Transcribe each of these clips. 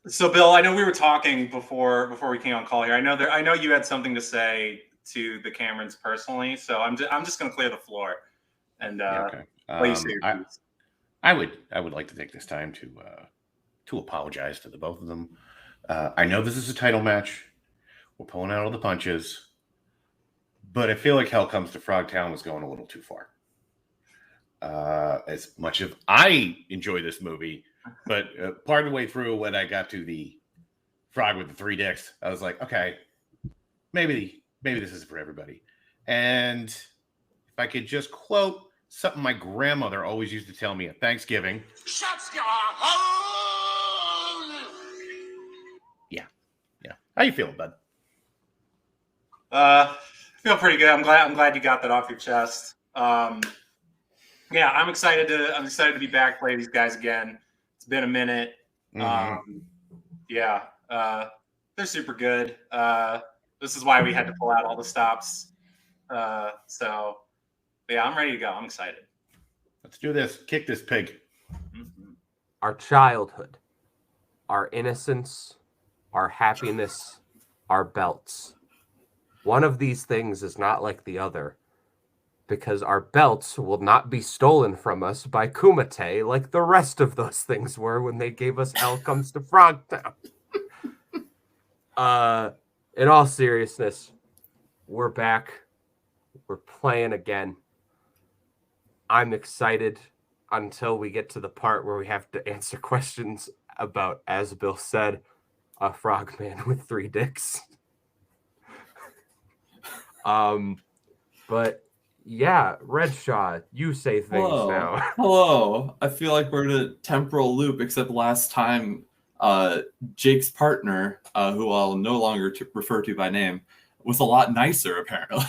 So, Bill, I know we were talking before we came on call here. I know you had something to say to the Camerons personally, so I'm just going to clear the floor and Okay. let you say your piece. I would like to take this time to apologize to the both of them. I know this is a title match. We're pulling out all the punches, but I feel like Hell Comes to Frogtown was going a little too far. As much as I enjoy this movie, but part of the way through when I got to the frog with the 3 dicks, I was like, okay, maybe this is for everybody. And if I could just quote something my grandmother always used to tell me at Thanksgiving. Yeah. How you feeling, bud? I feel pretty good. I'm glad you got that off your chest. Yeah, I'm excited to be back, play these guys again. It's been a minute. Mm-hmm. They're super good. This is why we had to pull out all the stops. So yeah, I'm ready to go. I'm excited. Let's do this. Kick this pig. Mm-hmm. Our childhood, our innocence, our happiness, our belts. One of these things is not like the other, because our belts will not be stolen from us by Kumite like the rest of those things were when they gave us Hell Comes to Frogtown. In all seriousness, we're back. We're playing again. I'm excited until we get to the part where we have to answer questions about, as Bill said, a frogman with 3 dicks. But yeah, Redshaw, you say things now. Hello. I feel like we're in a temporal loop, except last time Jake's partner, who I'll no longer refer to by name, was a lot nicer, apparently.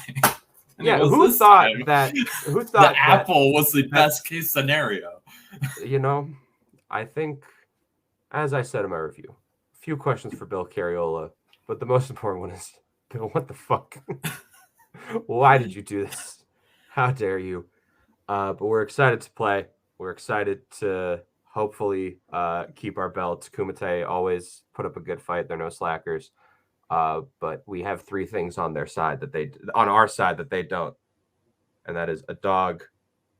Yeah, who thought that the apple was the best case scenario? You know, I think, as I said in my review, a few questions for Bill Carriola, but the most important one is, Bill, what the fuck? Why did you do this? How dare you? But we're excited to play. We're excited to hopefully keep our belts. Kumite always put up a good fight. They're no slackers. But we have 3 things on our side that they don't. And that is a dog,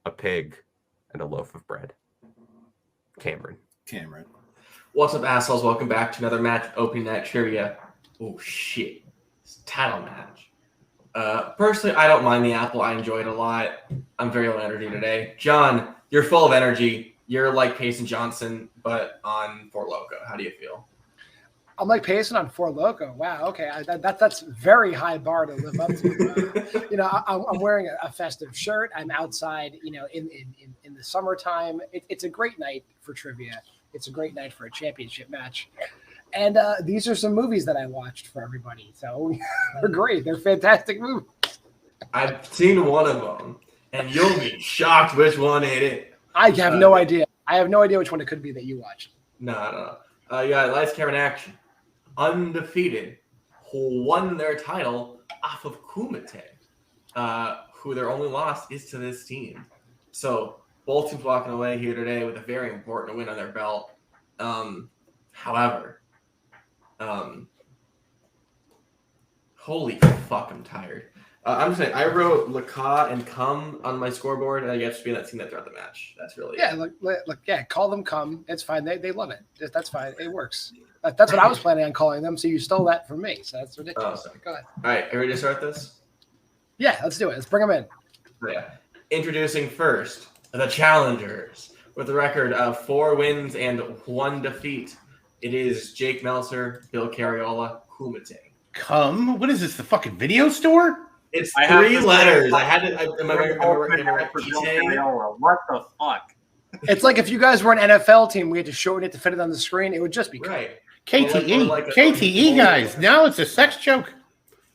a pig, and a loaf of bread. Cameron. What's up, assholes? Welcome back to another match, opening night trivia. Oh, shit. It's a title match. Personally, I don't mind the apple. I enjoy it a lot. I'm very low energy today. John, you're full of energy. You're like Payson Johnson, but on Four Loko. How do you feel? I'm like Payson on Four Loko. Wow, okay. That's very high bar to live up to. I'm wearing a festive shirt. I'm outside, in the summertime. It's a great night for trivia. It's a great night for a championship match. And these are some movies that I watched for everybody. So they're great. They're fantastic movies. I've seen one of them, and you'll be shocked which one it is. I have no idea. I have no idea which one it could be that you watched. No. You got Lights, Camera, and Action. Undefeated. Who won their title off of Kumite. Who their only loss is to this team. So both teams walking away here today with a very important win on their belt. However, holy fuck, I'm tired. I'm just saying, I wrote Laka and Cum on my scoreboard, and I guess be that team that throughout the match. That's really look, call them Cum. It's fine. They love it. That's fine. It works. That's what I was planning on calling them. So you stole that from me. So that's ridiculous. Go ahead. All right, are you ready to start this? Yeah, let's do it. Let's bring them in. Yeah. Introducing first the challengers with a record of 4 wins and 1 defeat. It is Jake Meltzer, Bill Carriola, Kumite. Come? What is this? The fucking video store? It's 3 letters. I had to. What the fuck? It's like if you guys were an NFL team, we had to shorten it to fit it on the screen. It would just be right. KTE guys. Now it's a sex joke.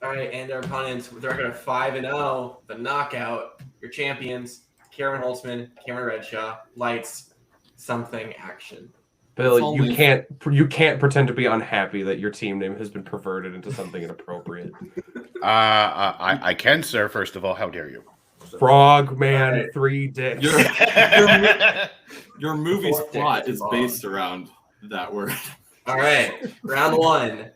All right, and their opponents with a record of 5-0, the knockout. Your champions: Cameron Holtzman, Cameron Redshaw, Lights, Something Action. Bill, you can't pretend to be unhappy that your team name has been perverted into something inappropriate. I can, sir. First of all, how dare you? Frogman, right. 3 dicks. Your movie's plot is based around that word. All right, round one.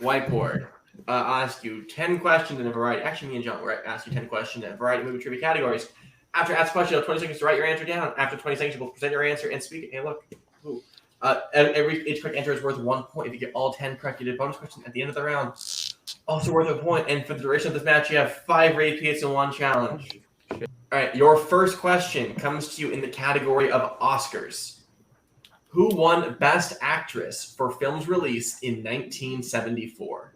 Whiteboard. I'll ask you 10 questions in a variety. Actually, me and John will ask you 10 questions in a variety of movie trivia categories. After ask a question, you have 20 seconds to write your answer down. After 20 seconds, you will present your answer and speak. Hey, look. Ooh. Each correct answer is worth 1 point. If you get all 10 correct, you get a bonus question at the end of the round. Also worth a point. And for the duration of this match, you have 5 repeats and 1 challenge. All right, your first question comes to you in the category of Oscars. Who won Best Actress for films released in 1974?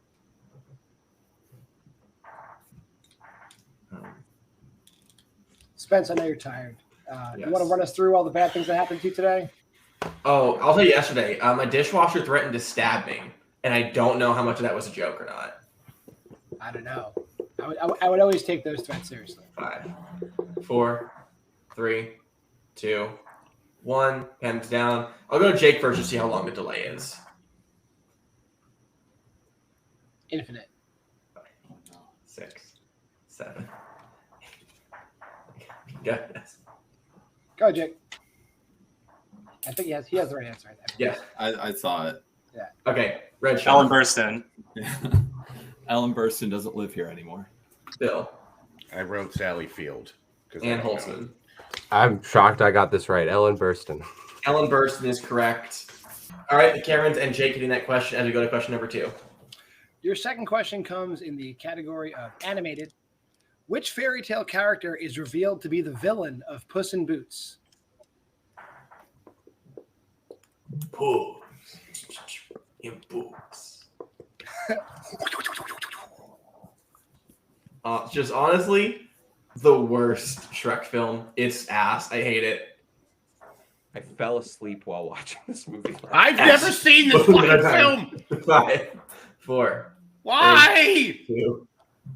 Spence, I know you're tired. Yes. You want to run us through all the bad things that happened to you today? Oh, I'll tell you yesterday, my dishwasher threatened to stab me, and I don't know how much of that was a joke or not. I don't know. I would always take those threats seriously. 5, 4, 3, 2, 1. Pens down. I'll go to Jake first to see how long the delay is. Infinite. 6, 7. Goodness. Go, Jake. I think he has the right answer. Yeah. I saw it. Yeah. Okay. Red Ellen Sean. Burstyn. Yeah. Ellen Burstyn doesn't live here anymore. Bill. I wrote Sally Field. And Holtzman. I'm shocked I got this right. Ellen Burstyn. Ellen Burstyn is correct. All right, the Karens and Jake getting that question as we go to question number 2. Your second question comes in the category of animated. Which fairy tale character is revealed to be the villain of Puss in Boots? Puss in Boots. Just honestly, the worst Shrek film. It's ass. I hate it. I fell asleep while watching this movie. I've never seen this fucking film. 5, 4, Why? 2,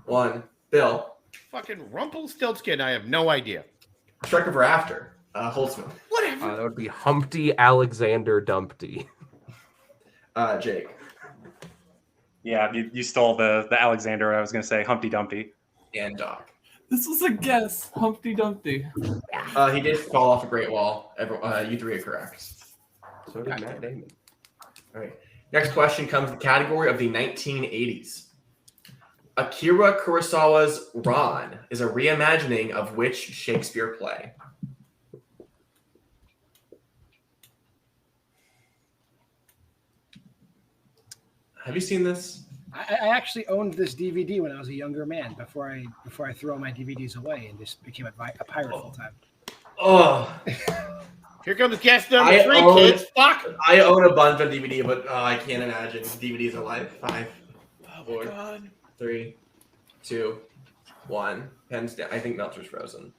1. Bill. Fucking Rumpelstiltskin. I have no idea. Shrek Ever After. Holtzman. Whatever. That would be Humpty Alexander Dumpty. Jake. Yeah, you stole the Alexander. I was going to say Humpty Dumpty. And Doc. This was a guess. Humpty Dumpty. He did fall off a Great Wall. You 3 are correct. So did Matt Damon. All right. Next question comes in the category of the 1980s. Akira Kurosawa's Ran is a reimagining of which Shakespeare play? Have you seen this? I actually owned this DVD when I was a younger man before I threw all my DVDs away and just became a pirate full time. Oh, Here comes guest number I 3, own- kids. Fuck. I own a bunch of DVD, but I can't imagine DVDs are live. 5, 4, 3, 2, 1. Pens down. I think Meltzer's frozen.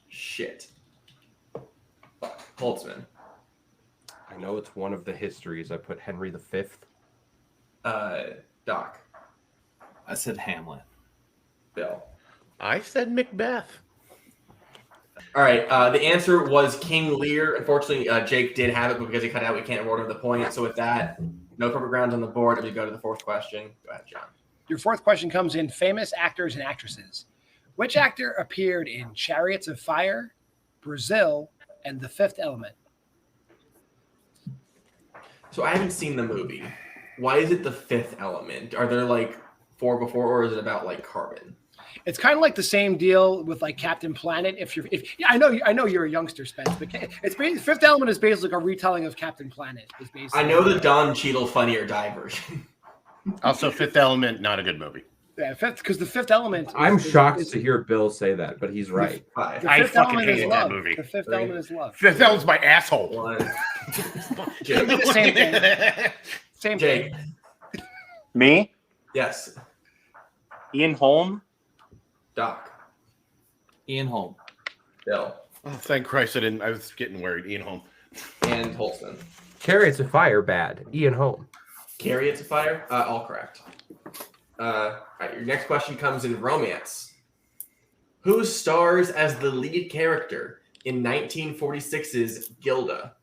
Shit. Fuck. Holtzman. I know it's one of the histories. I put Henry V. Doc. I said Hamlet. Bill. I said Macbeth. All right. The answer was King Lear. Unfortunately, Jake did have it, but because he cut out, we can't award him the point. So with that, no perfect grounds on the board. If we go to the fourth question, go ahead, John. Your fourth question comes in famous actors and actresses. Which actor appeared in Chariots of Fire, Brazil, and The Fifth Element? So I haven't seen the movie. Why is it The Fifth Element? Are there like 4 before, or is it about like carbon? It's kind of like the same deal with like Captain Planet. I know you're a youngster, Spence, but it's basically, Fifth Element is basically like a retelling of Captain Planet. Is basically. I know the Don Cheadle Funny or Die version. Also, Fifth Element, not a good movie. Yeah, because the Fifth Element. I'm shocked to hear Bill say that, but he's right. 5, The I Fifth fucking Element is hated that love. movie. The Fifth 3, Element is love. Fifth Element's my asshole. 1. It'd be the same thing. Same Jake. thing. Me, Yes. Ian Holm. Doc. Ian Holm. Bill. Oh, thank Christ I didn't. I was getting worried. Ian Holm. And Holtzman. Chariots of Fire, bad. Ian Holm. Chariots of Fire? All correct. All right, your next question comes in romance. Who stars as the lead character in 1946's Gilda?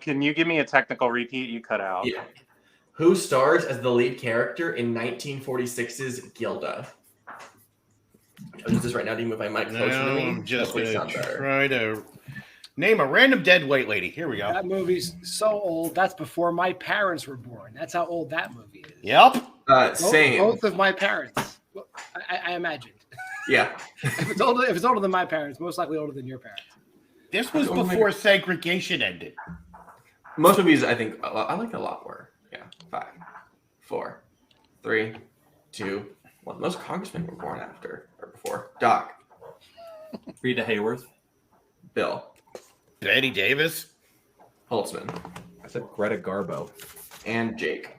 Can you give me a technical repeat? You cut out. Yeah. Who stars as the lead character in 1946's Gilda? I'll use this right now to move my mic closer to me. I'm just Hopefully going sound to better. try to Name a random dead white lady. Here we go. That movie's so old. That's before my parents were born. That's how old that movie is. Yep. Same. Both of my parents. Well, I imagined. Yeah. If it's older than my parents, most likely older than your parents. This was before segregation ended. Most movies, I think, I like a lot more. Yeah. 5, 4, 3, 2, 1. Most congressmen were born after or before. Doc. Rita Hayworth. Bill. Betty Davis. Holtzman. I said Greta Garbo. And Jake.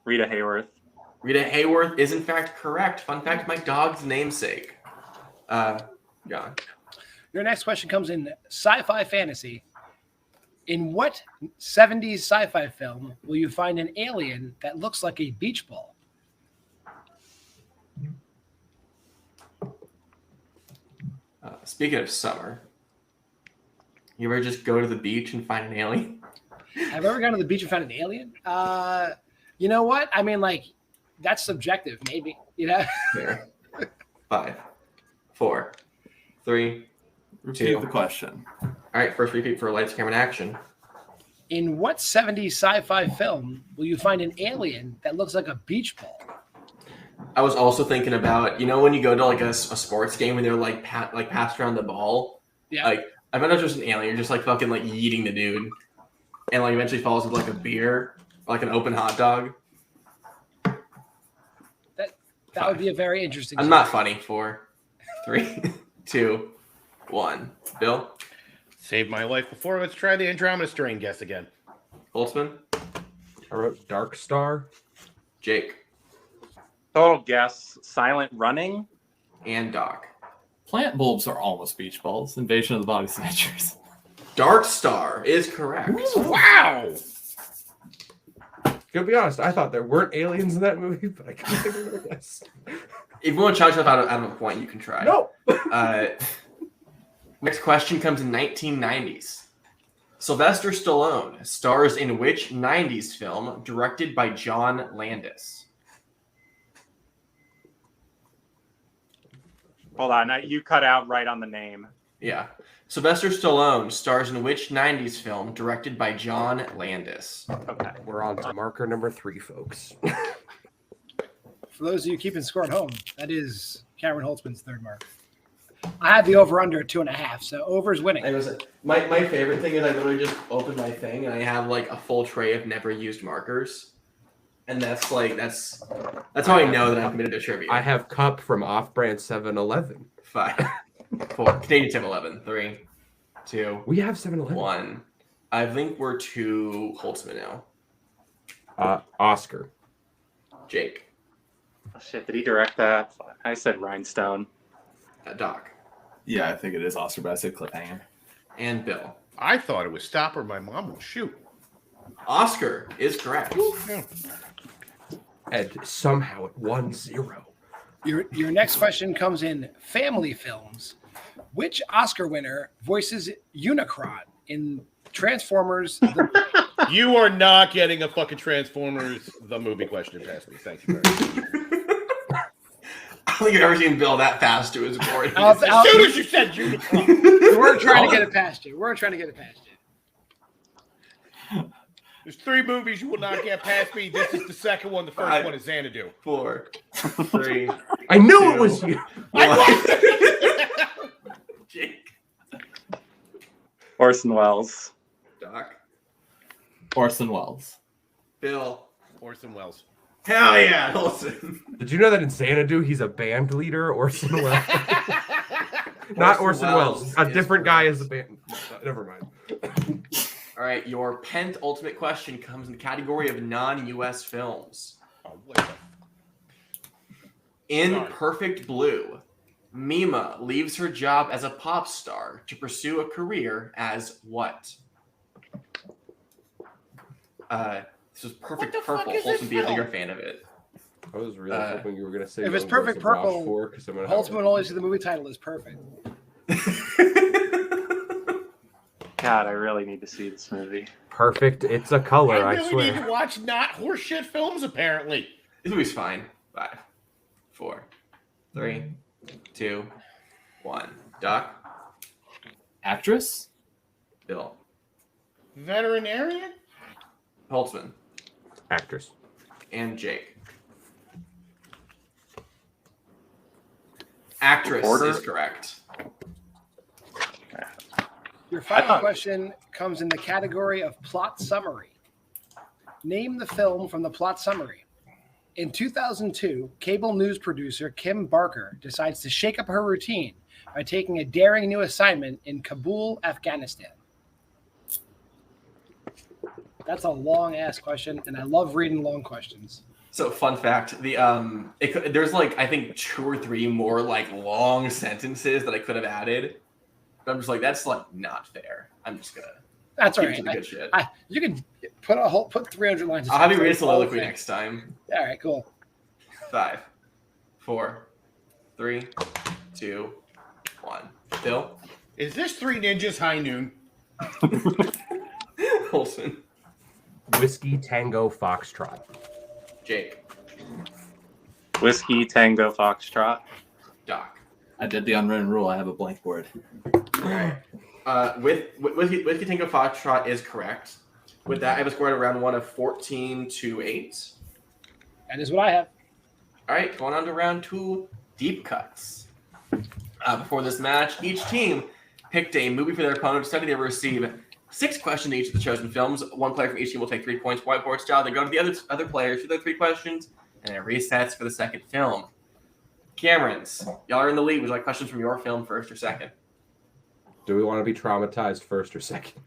Rita Hayworth. Rita Hayworth is in fact correct. Fun fact, my dog's namesake. John. Your next question comes in sci-fi fantasy. In what 70s sci-fi film will you find an alien that looks like a beach ball? Speaking of summer, you ever just go to the beach and find an alien? Have you ever gone to the beach and found an alien? You know what? I mean, like, that's subjective, maybe. You know? There. 5, 4, 3. Repeat the question. All right, first repeat for lights, camera, and action. In what 70s sci-fi film will you find an alien that looks like a beach ball? I was also thinking about, when you go to like a sports game and they're like passed around the ball. Yeah. Like I bet it's just an alien. You're just like fucking like yeeting the dude, and like eventually falls into like a beer or like an open hot dog. That would be a very interesting. I'm not funny. 4, 3, 2, 1. Bill. Saved my life before. Let's try the Andromeda strain guess again. Holtzman. I wrote Dark Star. Jake. Total guess. Silent Running. And Doc. Plant bulbs are almost beach balls. Invasion of the Body Snatchers. Dark Star is correct. Wow. To be honest, I thought there weren't aliens in that movie, but I couldn't think of a guess. If you want to challenge yourself out of a point, you can try. No. Next question comes in 1990s. Sylvester Stallone stars in which 90s film directed by John Landis? Hold on. You cut out right on the name. Yeah. Sylvester Stallone stars in which 90s film directed by John Landis? Okay. We're on to marker number 3, folks. For those of you keeping score at home, that is Cameron Holtzman's third mark. I had the over/under at 2.5, so over is winning. It was my favorite thing is I literally just opened my thing and I have like a full tray of never used markers, and that's how I know that I'm committed to trivia. I have Cup from off-brand 7-Eleven. 5, 4. Canadian 7-Eleven. 3, 2, We have 7-Eleven. 1. I think we're to Holtzman now. Oscar. Jake. Oh, shit, did he direct that? I said Rhinestone. Doc. Yeah, I think it is Oscar, but I said cliffhanger. And Bill. I thought it was Stop or My Mom Will Shoot. Oscar is correct. Yeah. And somehow at 1-0. Your next question comes in family films. Which Oscar winner voices Unicron in Transformers? You are not getting a fucking Transformers the movie question past me. Thank you very much. I don't think I've ever seen Bill that fast to his board. As soon as you said Unicron. We're trying to get it past you. There's 3 movies you will not get past me. This is the second one. The first one is Xanadu. 4, 3. I knew it was you. Jake. Orson Welles. Doc. Orson Welles. Bill. Orson Welles. Hell yeah, Olsen. Did you know that in Xanadu he's a band leader, Orson Welles? Not Orson Welles. A different guy is the band. Never mind. All right, your penultimate question comes in the category of non-U.S. films. Oh, wait. In Sorry. Perfect Blue, Mima leaves her job as a pop star to pursue a career as what? This was Perfect Purple. Holtzman be a bigger fan of it. I was really hoping you were going to say If it's Young Perfect Boys of Purple, Rochefort, 'cause I'm gonna Holtzman will only see the movie title as perfect. God, I really need to see this movie. Perfect. It's a color, I I really swear. need to watch not horseshit films, apparently. This movie's fine. 5, 4, 3, 2, 1. Doc. Actress? Bill. Veterinarian? Holtzman. Actress. And Jake. Actress Reporter? is correct. Your final thought- question comes in the category of plot summary. Name the film from the plot summary. In 2002, cable news producer Kim Barker decides to shake up her routine by taking a daring new assignment in Kabul, Afghanistan. That's a long ass question, and I love reading long questions. So, fun fact: there's like I think 2 or 3 more like long sentences that I could have added. But I'm just like, that's like not fair. I'm just gonna That's all keep it to the right. good shit. You can put 300 lines. of I'll have you text read a on the whole soliloquy thing. next time. All right, cool. 5, 4, 3, 2, 1. Bill. Is this Three Ninjas High Noon? Olson. Whiskey Tango Foxtrot. Jake. Whiskey Tango Foxtrot. Doc. I did the unwritten rule. I have a blank board. With Whiskey Tango Foxtrot is correct. With that, I have a score at round 1 of 14-8. That is what I have. All right, going on to round 2, deep cuts. Before this match, each team picked a movie for their opponent. Study they will receive 6 questions each of the chosen films. 1 player from each team will take 3 points. Whiteboard style. They go to the other players for their 3 questions, and it resets for the second film. Camerons, y'all are in the lead. Would you like questions from your film first or second? Do we want to be traumatized first or second?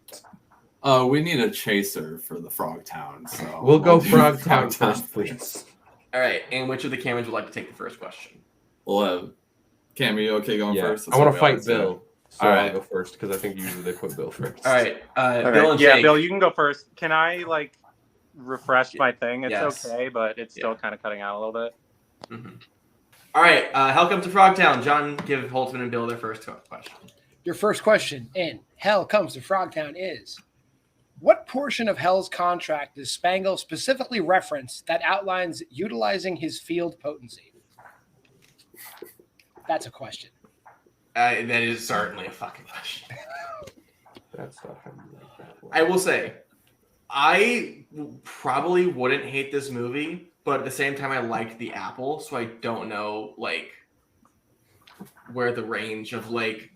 We need a chaser for the Frog Town. So We'll go do Frog Town first, please. All right, and which of the Camerons would like to take the first question? We'll have Cam, are you okay going Yeah, first? I want to fight Bill. Bill. So All I'll right. go first because I think usually they put Bill first. All right, All Bill right. and Yeah, Jake. Bill, you can go first. Can I like refresh my thing? It's Yes. okay, but it's still Yeah. kind of cutting out a little bit. Mm-hmm. All right, Hell Comes to Frogtown. John, give Holtzman and Bill their first question. Your first question in Hell Comes to Frogtown is: what portion of Hell's contract does Spangle specifically reference that outlines utilizing his field potency? That's a question. That is certainly a fucking question. That's not how you like that one. I will say, I probably wouldn't hate this movie, but at the same time, I liked the apple, so I don't know like where the range of like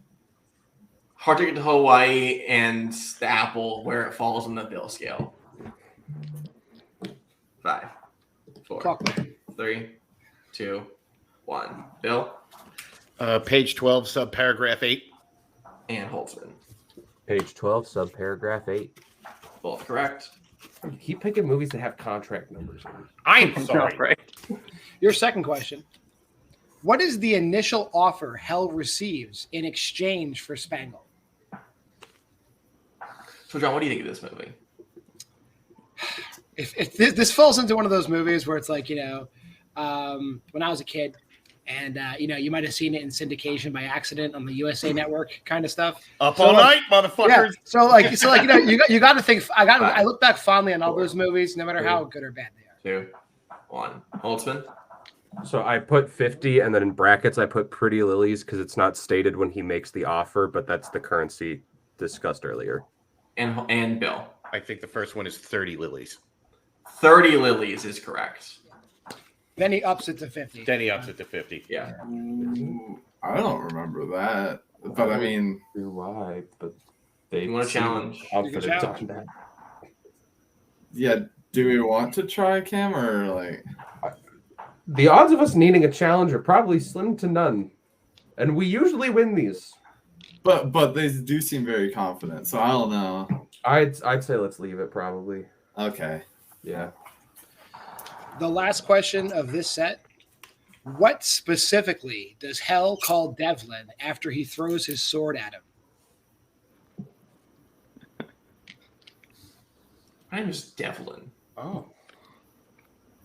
Hard Ticket to Hawaii and the apple where it falls on the Bill scale. 5, 4, Clock. 3, 2, 1. Bill Page 12, subparagraph 8. and Holtzman, Page 12, subparagraph 8. both correct. You keep picking movies that have contract numbers in them. I'm sorry. Right. Your second question: what is the initial offer Hell receives in exchange for Spangle? So, John, what do you think of this movie? If this falls into one of those movies where it's like, when I was a kid and, you might have seen it in syndication by accident on the USA Network kind of stuff. Up So, all like, night, motherfuckers. Yeah. So you got to think, I look back fondly on all those movies, no matter how good or bad they are. 2, 1. Holtzman. So I put 50, and then in brackets I put Pretty Lilies because it's not stated when he makes the offer, but that's the currency discussed earlier. And Bill. I think the first one is 30 lilies. 30 lilies is correct. Then he ups it to 50. Then he ups it to 50. Yeah. Ooh, I don't remember that, but I mean, Why? But they You want a challenge? confident You can on challenge. that. yeah. Do we want to try Cam or like? The odds of us needing a challenge are probably slim to none, and we usually win these. But they do seem very confident, so I don't know. I'd say let's leave it probably. Okay. Yeah. The last question of this set: what specifically does Hell call Devlin after he throws his sword at him? My name is Devlin. Oh.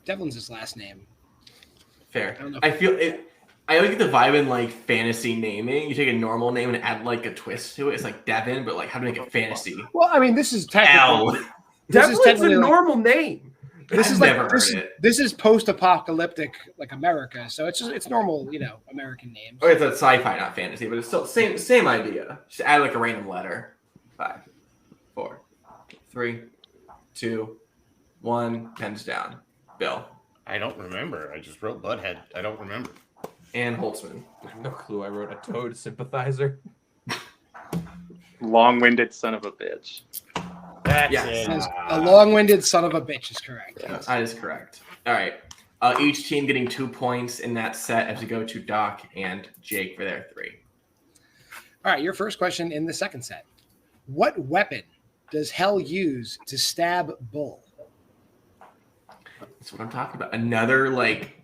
Devlin's his last name. Fair. I don't know. I feel it. I always get the vibe in like fantasy naming. You take a normal name and add like a twist to it. It's like Devin, but like how to make it fantasy. Well, I mean, this is technically. L. This is Devlin's a technically like- normal name. This I've is like never this, heard it. this is post-apocalyptic like America, so it's normal, American names. Okay, so it's sci-fi, not fantasy, but it's still same idea. Just add like a random letter. 5, 4, 3, 2, 1. Pens down. Bill I don't remember. I just wrote Butthead. I don't remember. and Holtzman. I have no clue. I wrote a Toad sympathizer. Long-winded son of a bitch. That's Yes. it. Says, a long-winded son of a bitch is correct. Yes. That is correct. All right. Each team getting 2 points in that set as we go to Doc and Jake for their 3. All right, your first question in the second set. What weapon does Hell use to stab Bull? That's what I'm talking about. Another like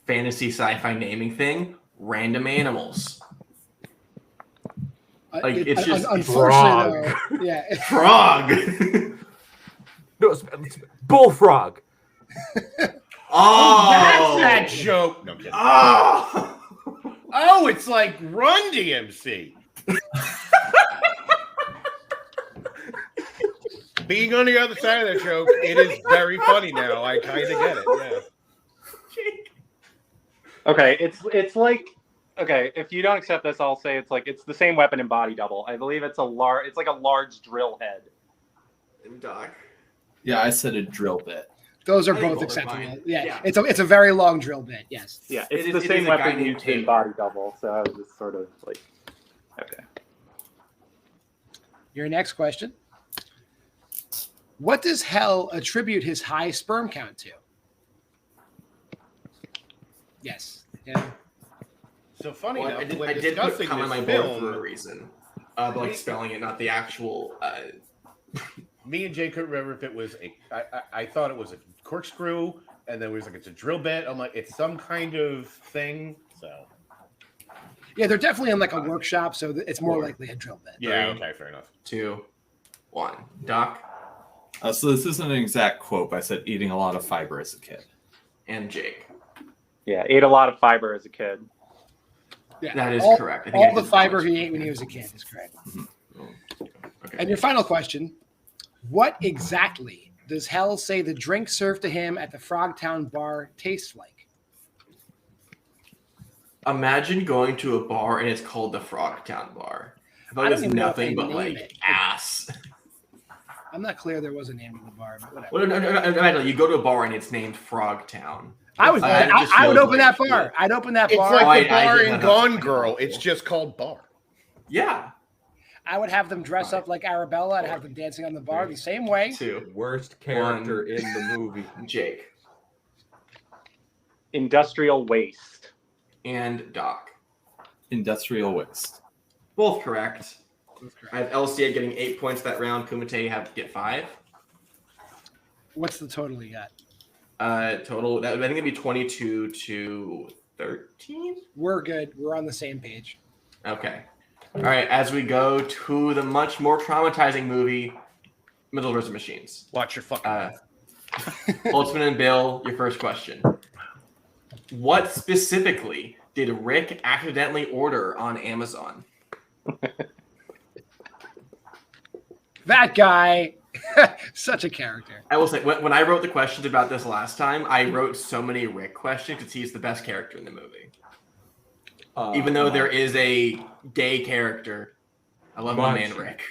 fantasy sci-fi naming thing. Random animals. Like, it's just unfortunately, though, yeah. Frog. No, it's bullfrog. Oh, That's that joke. No, I'm kidding. Oh. Oh, it's like Run DMC. Being on the other side of that joke, it is very funny now. I kind of get it. Yeah. Okay, it's like okay. If you don't accept this, I'll say it's the same weapon in Body Double. I believe it's like a large drill head. Doc. Yeah, I said a drill bit. Those are I think both both are acceptable. fine. Yeah, Yeah. it's a very long drill bit. Yes. Yeah, It it's is- the it same is a guy weapon named used in Taylor. Body Double. So I was just sort of like, okay. Your next question. What does Hell attribute his high sperm count to? Yes. Yeah. So funny Well, enough, I did, when I did put discussing come on this my board film, for a reason. But like spelling it, not the actual. me and Jay couldn't remember if it was I thought it was a corkscrew, and then it was like it's a drill bit. I'm like, it's some kind of thing. So Yeah, they're definitely in like a workshop, so it's more likely a drill bit. yeah, okay, fair enough. 2, 1. Doc So this isn't an exact quote, but I said eating a lot of fiber as a kid. and Jake. Yeah, ate a lot of fiber as a kid. Yeah. That is all, correct. I think I all the did fiber knowledge. he ate when he was a kid is correct. Okay. And your final question. What exactly does Hell say the drink served to him at the Frogtown bar tastes like? Imagine going to a bar and it's called the Frogtown Bar. I thought I it don't was even know if they nothing but name like it. ass. I'm not clear there was a name of the bar, but whatever. Well, no, imagine you go to a bar and it's named Frogtown. I would It just I would feels open like that bar. shit. I'd open that It's bar. like the I bar did in not Gone have- Girl. It's just called bar. Yeah. I would have them dress up like Arabella. I'd have them dancing on the bar the same way. 2. Worst character in the movie. Jake Industrial waste. and Doc. Industrial waste. Both correct. That's correct. I have LCA getting 8 points that round. Kumite have to get 5. What's the total you got? Total. That I think it'd be 22 to 13. We're good. We're on the same page. Okay. All right. As we go to the much more traumatizing movie, Middle Earth Machines. Watch your fucking mouth. Holtzman and Bill, your first question. What specifically did Rick accidentally order on Amazon? That guy, such a character. I will say, when I wrote the questions about this last time, I wrote so many Rick questions because he's the best character in the movie. Even though there is a gay character. I love my man Manchi. Rick.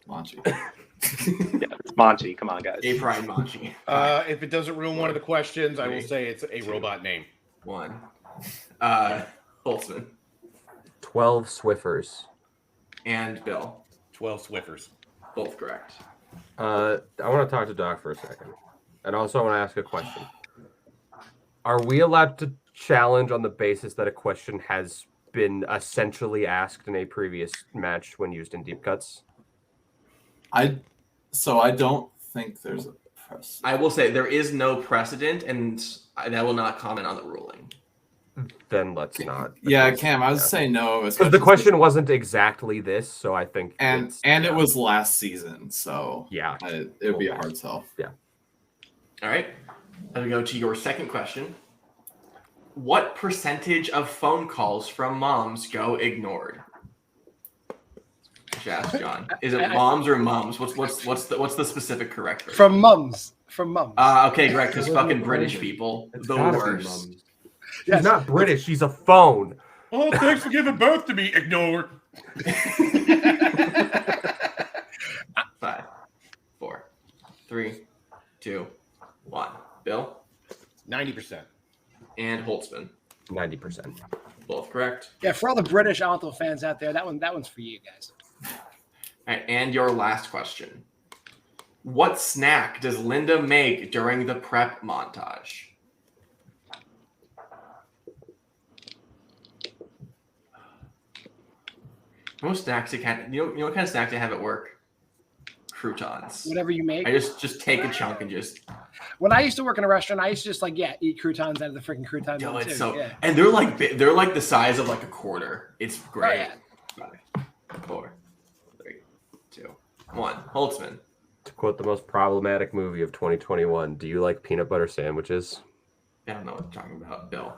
Manchi. Yeah, it's Manchi. Come on, guys. Gay pride Manchi. If it doesn't ruin one of the questions, I will say it's a robot name. 1. Holtzman 12 Swiffers. and Bill. 12 Swiffers. Both correct. I want to talk to Doc for a second. And also I want to ask a question. Are we allowed to challenge on the basis that a question has been essentially asked in a previous match when used in deep cuts? I don't think there's a precedent. I will say there is no precedent, and I will not comment on the ruling. Then let's not. Yeah, Cam, I would say no. Because the question wasn't exactly this, so I think and it's- it was last season, so yeah. it would be a hard sell. All right. Let me go to your second question. What percentage of phone calls from moms go ignored? Just ask John. Is it moms or mums? What's the specific correct version? From mums. From mums. Okay, correct. Because fucking British people, It's the gotta be worst. mums. Yes. She's not British. She's a phone. Oh, thanks for giving birth to me. Ignored. 5. 3, 2, 1. Bill 90%. and Holtzman. 90%. Both correct. Yeah, for all the British ONTL fans out there, that one's for you guys. All right, and your last question. What snack does Linda make during the prep montage? Most snacks you know what kind of snacks I have at work? Croutons. Whatever you make. I just take a chunk and just When I used to work in a restaurant, I used to just eat croutons out of the freaking crouton do bin it. too. So Yeah. and they're like the size of like a quarter. It's great. Oh, 5, 4, 3, 2, 1. Holtzman. To quote the most problematic movie of 2021, do you like peanut butter sandwiches? I don't know what you're talking about, Bill.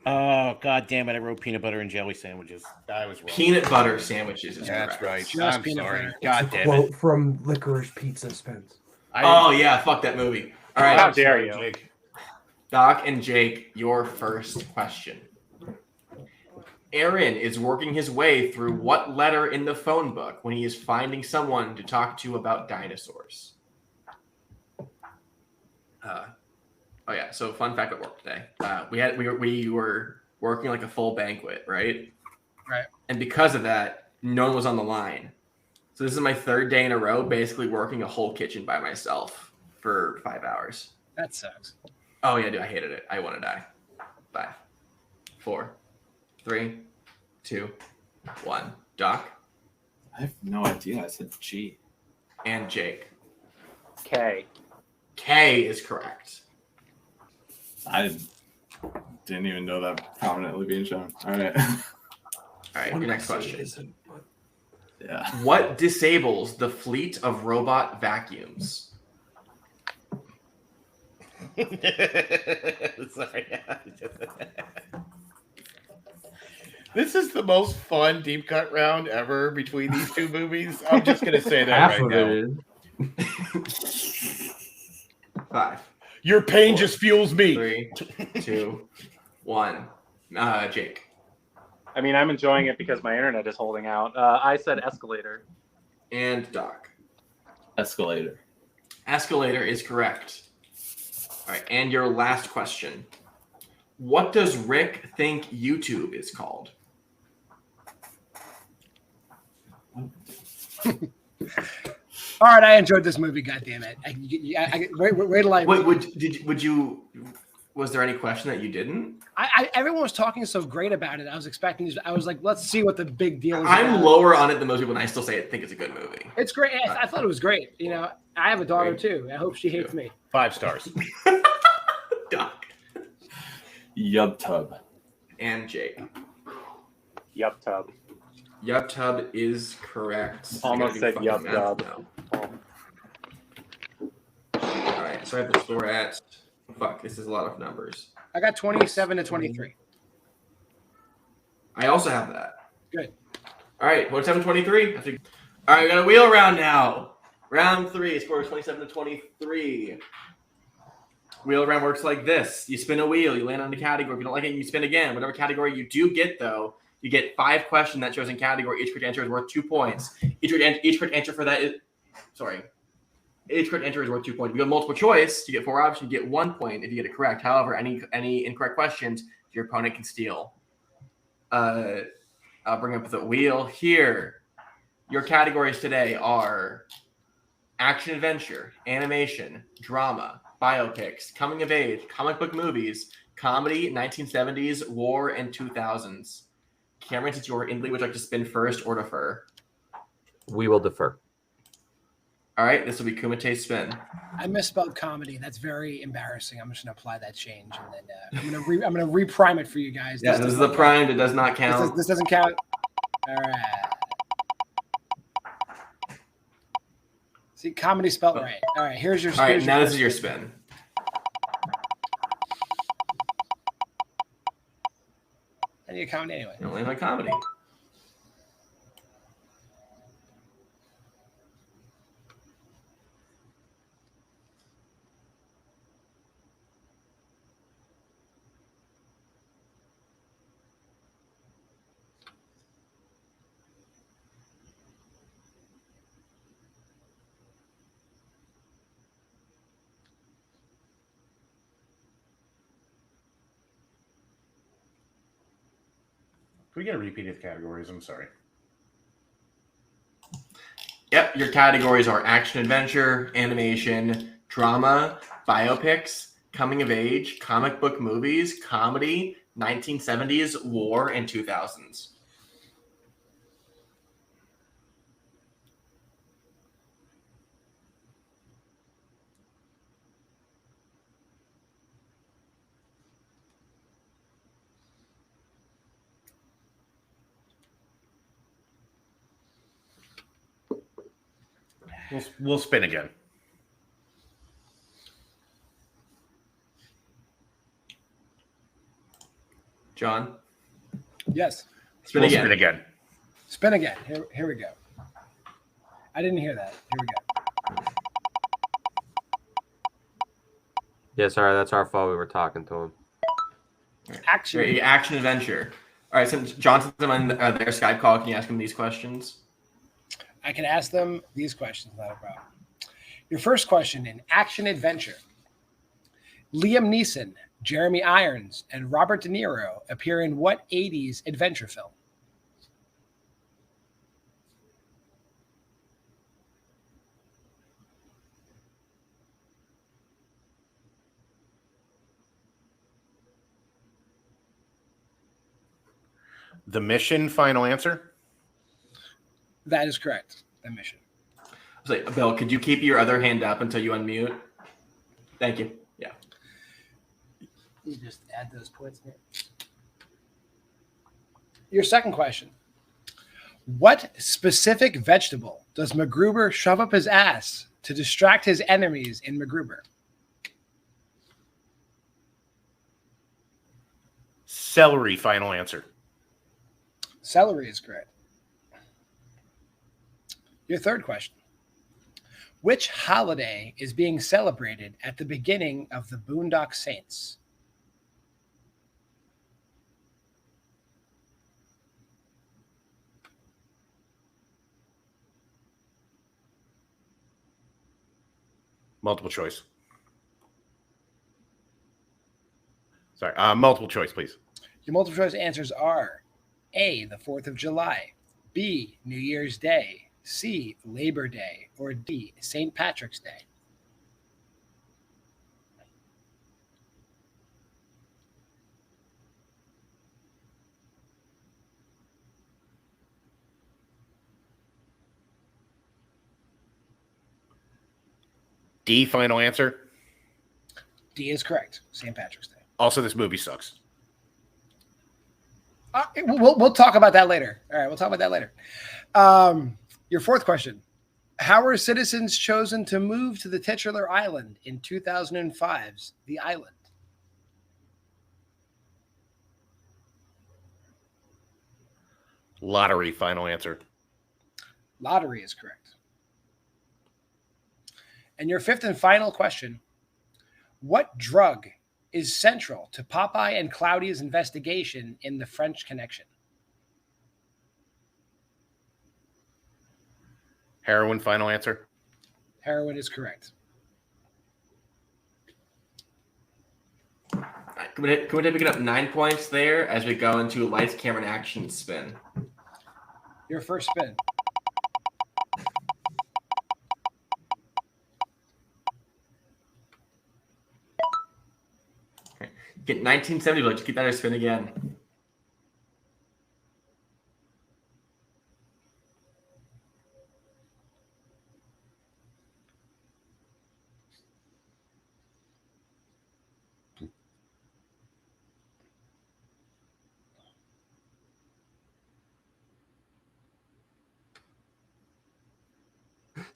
Oh, God damn it. I wrote peanut butter and jelly sandwiches. I was wrong. Peanut butter sandwiches is That's correct. right. Just I'm peanut sorry. butter. God damn it. from Licorice Pizza, Spence. Oh yeah, fuck that movie. All right, How dare you? Jake. Doc and Jake, your first question. Aaron is working his way through what letter in the phone book when he is finding someone to talk to about dinosaurs? Oh yeah, so fun fact at work today. We were working like a full banquet, right? Right. And because of that, no one was on the line. So this is my third day in a row, basically working a whole kitchen by myself for 5 hours. That sucks. Oh yeah, dude, I hated it. I want to die. 5, 4, 3, 2, 1. Doc I have no idea. I said G. and Jake. K. K is correct. I didn't even know that prominently being shown. All right. All right, your next question. Yeah. What disables the fleet of robot vacuums? Sorry. This is the most fun deep cut round ever between these two movies. I'm just going to say that Half right of now. it is. 5, Your pain 4, just fuels me. 3, 2, 1. Jake. I mean, I'm enjoying it because my internet is holding out. I said escalator. And Doc. Escalator. Escalator is correct. All right, and your last question. What does Rick think YouTube is called? All right, I enjoyed this movie. God damn it! Wait till I. Wait, was there any question that you didn't? Everyone was talking so great about it. I was expecting. I was like, let's see what the big deal is. I'm about. lower on it than most people, and I still think it's a good movie. It's great. I thought it was great. You know, I have a daughter too. I hope she hates me. 5 stars. Doc Yub tub. and Jake. Yup tub. Yup tub is correct. Almost I gotta do said fucking yup math tub. now. All right, so I have the score at. Fuck, this is a lot of numbers. I got 27 to 23. I also have that. Good. All right, 27-23. All right, we got a wheel round now. Round 3, score is 27-23. Wheel round works like this. You spin a wheel, you land on the category. If you don't like it, you spin again. Whatever category you do get, though, you get 5 questions that shows in category. Each correct answer is worth 2 points. Each correct answer for that is... Sorry. Each correct answer is worth 2 points. If you have multiple choice, you get 4 options, you get 1 point if you get it correct. However, any incorrect questions, your opponent can steal. I'll bring up the wheel here. Your categories today are action adventure, animation, drama, biopics, coming of age, comic book movies, comedy, 1970s, war, and 2000s. Cameron, since you're in lead, would you like to spin first or defer? We will defer. All right, this will be Kumite's spin. I misspelled comedy. That's very embarrassing. I'm just gonna apply that change, and then I'm gonna reprime it for you guys. Yeah, this is the primed. It does not count. This doesn't count. All right. See, comedy spelled right. All right, here's your. All right, here's now your this is your spin. I need a comedy anyway. You don't land on comedy. we get a repeat of the categories? I'm sorry. Yep, your categories are action adventure, animation, drama, biopics, coming of age, comic book movies, comedy, 1970s, war, and 2000s. We'll spin again. John, Yes. spin We'll again. spin again. Spin again. Here we go. I didn't hear that. Here we go. Yeah, sorry, that's our fault. We were talking to him. Action. Great, action adventure. All right, since Johnson's on their Skype call, can you ask him these questions? I can ask them these questions, not a problem. Your first question in action adventure. Liam Neeson, Jeremy Irons, and Robert De Niro appear in what 80s adventure film? The Mission, final answer? That is correct. The Mission. So, Bill, could you keep your other hand up until you unmute? Thank you. Yeah. You just add those points here. Your second question. What specific vegetable does MacGruber shove up his ass to distract his enemies in MacGruber? Celery, final answer. Celery is correct. Your third question. Which holiday is being celebrated at the beginning of the Boondock Saints? Multiple choice. Sorry, multiple choice, please. Your multiple choice answers are A, the 4th of July, B, New Year's Day, C, Labor Day, or D, St. Patrick's Day. D, final answer. D is correct. St. Patrick's Day. Also, this movie sucks. We'll talk about that later. All right, we'll talk about that later. Your fourth question. How were citizens chosen to move to the titular island in 2005's The Island? Lottery, final answer. Lottery is correct. And your fifth and final question. What drug is central to Popeye and Cloudy's investigation in the French Connection? Heroin, final answer. Heroin is correct. All right, can we pick it up 9 points there as we go into lights, camera, and action spin? Your first spin. Get 1970, let's keep that a spin again.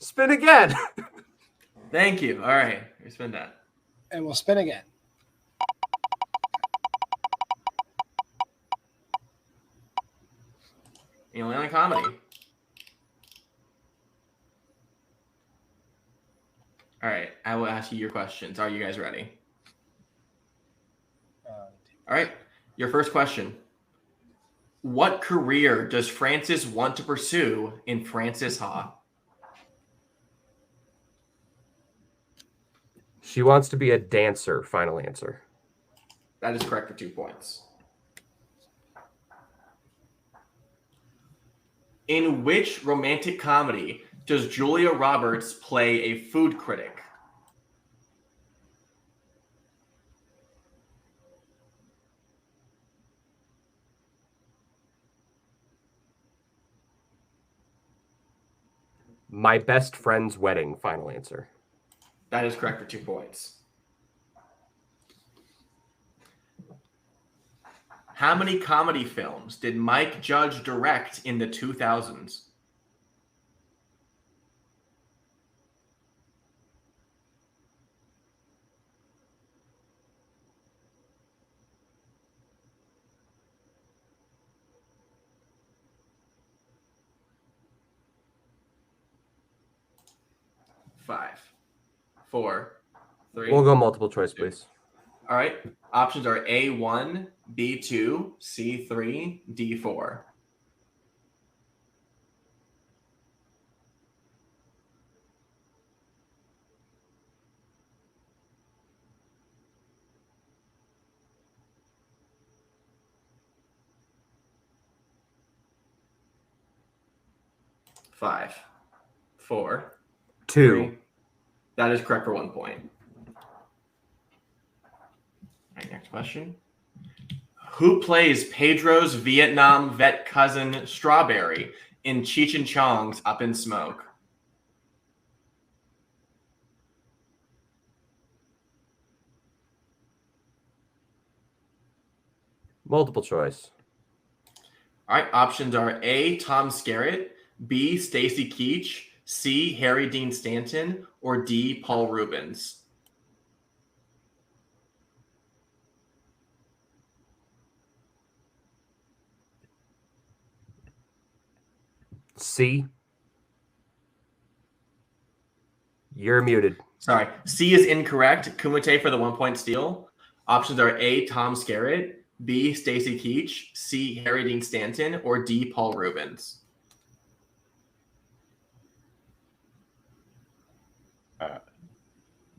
Spin again. Thank you. All right, we spin that. And we'll spin again. Alien comedy. All right, I will ask you your questions. Are you guys ready? All right, your first question. What career does Frances want to pursue in Frances Ha? She wants to be a dancer, final answer. That is correct for 2 points. In which romantic comedy does Julia Roberts play a food critic? My Best Friend's Wedding, final answer. That is correct for 2 points. How many comedy films did Mike Judge direct in the 2000s? Five, four, three. We'll go multiple choice, please. All right. Options are A1, B2, C3, D4. Five, four, 2. three. That is correct for 1 point. All right, next question. Who plays Pedro's Vietnam vet cousin Strawberry in Cheech and Chong's Up in Smoke? Multiple choice. All right, options are A, Tom Skerritt, B, Stacy Keach, C, Harry Dean Stanton, or D, Paul Rubens. C. You're muted. Sorry, C is incorrect. Kumite for the 1 point steal. Options are A, Tom Skerritt, B, Stacy Keach, C, Harry Dean Stanton, or D, Paul Rubens.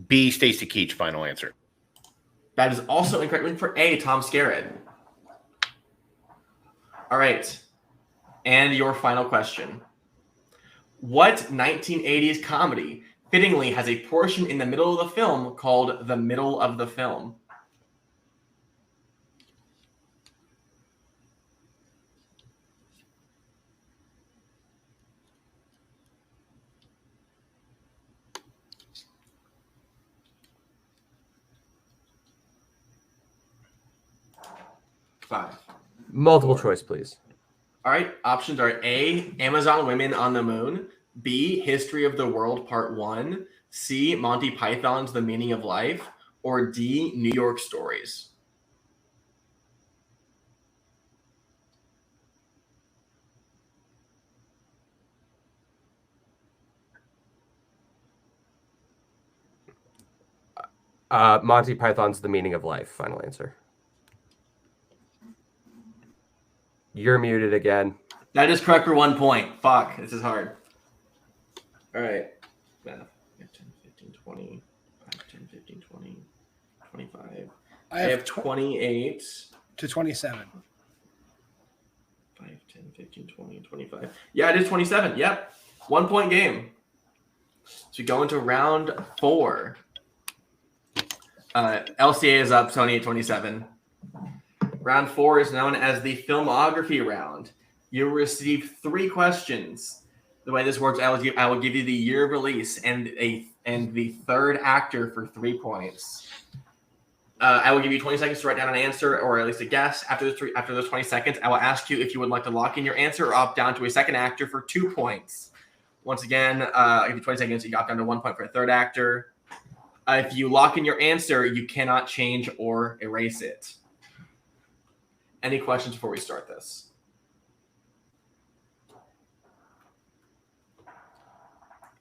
B, Stacy Keach, final answer. That is also incorrect. Looking for A, Tom Skerritt. All right. And your final question. What 1980s comedy fittingly has a portion in the middle of the film called the middle of the film? Five. Multiple choice, please. All right. Options are A, Amazon Women on the Moon, B, History of the World Part 1, C, Monty Python's The Meaning of Life, or D, New York Stories. Monty Python's The Meaning of Life, final answer. You're muted again. That is correct for 1 point. Fuck, this is hard. All right. Math. 10, 15, 20, 5, 10, 15, 20, 25. I I have have 28. to 27. 5, 10, 15, 20, 25. Yeah, it is 27. Yep. 1 point game. So we go into round 4. LCA is up, Sony at 27. Round 4 is known as the filmography round. You'll receive 3 questions. The way this works, I will give you the year of release and the third actor for 3 points. I will give you 20 seconds to write down an answer or at least a guess. After those 20 seconds, I will ask you if you would like to lock in your answer or opt down to a second actor for 2 points. Once again, I'll give you 20 seconds. You opt down to 1 point for a third actor. If you lock in your answer, you cannot change or erase it. Any questions before we start this?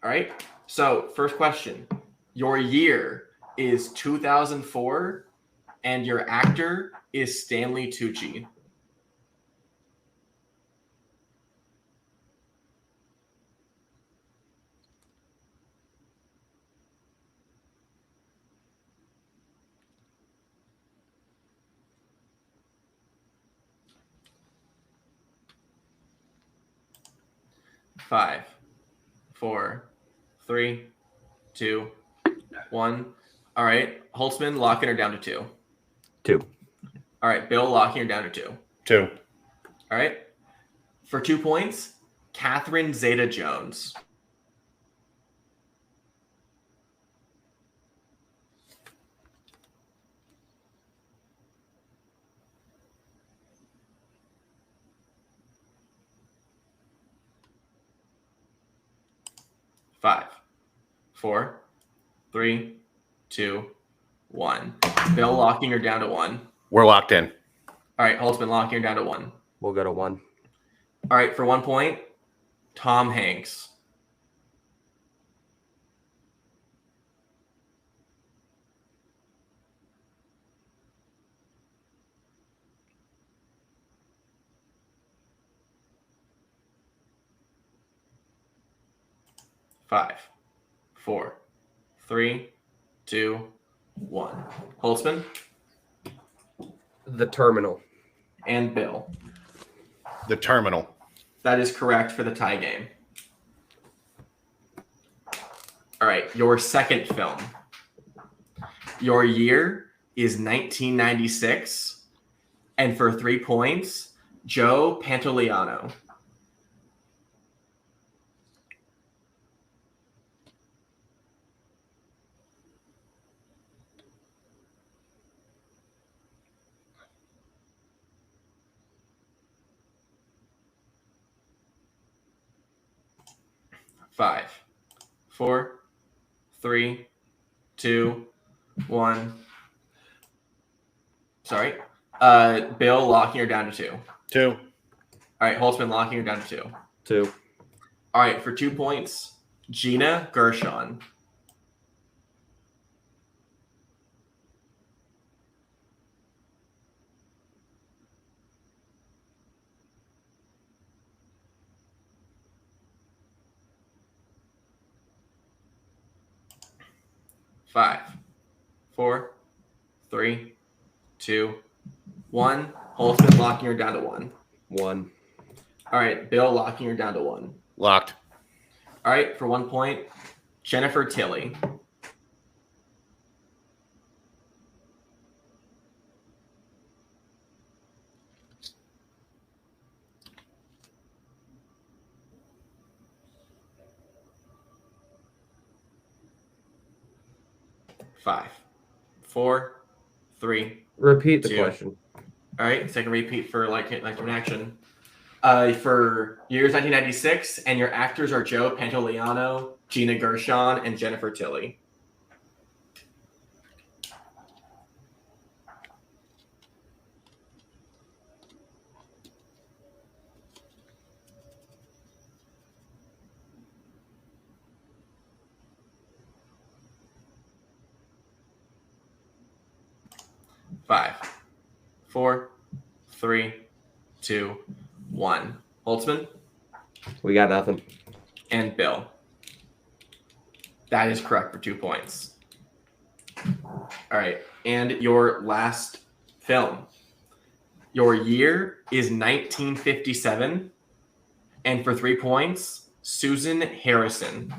All right. So first question. Your year is 2004 and your actor is Stanley Tucci. 5, 4, 3, 2, 1. All right. Holtzman, locking her down to 2. 2. All right. Bill, locking her down to 2. 2. All right. For 2 points, Catherine Zeta-Jones. Five, 4, 3, 2, 1. Bill, locking her down to 1. We're locked in. All right. Holtzman, locking her down to 1. We'll go to 1. All right. For 1 point, Tom Hanks. Five, 4, 3, 2, 1. Holtzman The Terminal. and Bill. The Terminal. That is correct for the tie game. All right, your second film. Your year is 1996, and for 3 points, Joe Pantoliano. Five, 4, 3, 2, 1. Sorry. Bill, locking her down to 2. 2. All right, Holtzman, locking her down to 2. 2. All right, for 2 points, Gina Gershon. Five, 4, 3, 2, 1. Holtzman, locking her down to 1. 1. All right, Bill, locking her down to 1. Locked. All right, for 1 point, Jennifer Tilly. Five, 4, 3. Repeat the 2. question. All right, second repeat for like an action. For years 1996, and your actors are Joe Pantoliano, Gina Gershon, and Jennifer Tilly. Five, 4, 3, 2, 1. Holtzman We got nothing. and Bill. That is correct for 2 points. All right, and your last film. Your year is 1957, and for 3 points, Susan Harrison.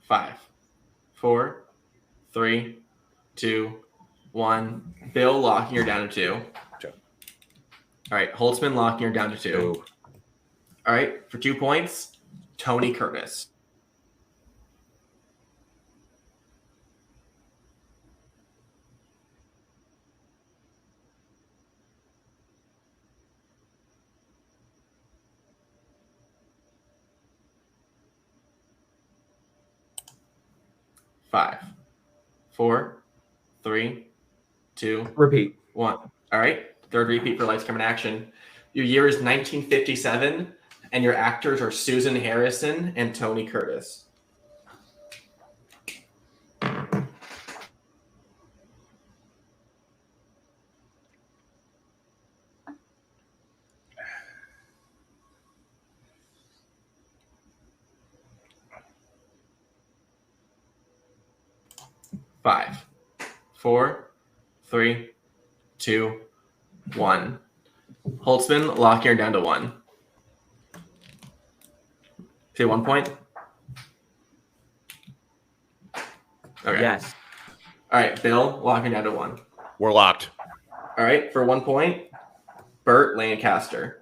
Five, 4, 3, 2, 1. Bill, locking her down to 2. Two. All right, Holtzman, locking her down to 2. Two. All right, for 2 points, Tony Curtis. Five, 4, 3, 2, Repeat. 1. All right, third repeat for Lights, Camera, Action. Your year is 1957, and your actors are Susan Harrison and Tony Curtis. 5, 4, 3, 2, 1. Holtzman, lock your down to 1. Say 1 point. Okay. Yes. All right, Bill, locking down to 1. We're locked. All right, for 1 point, Burt Lancaster.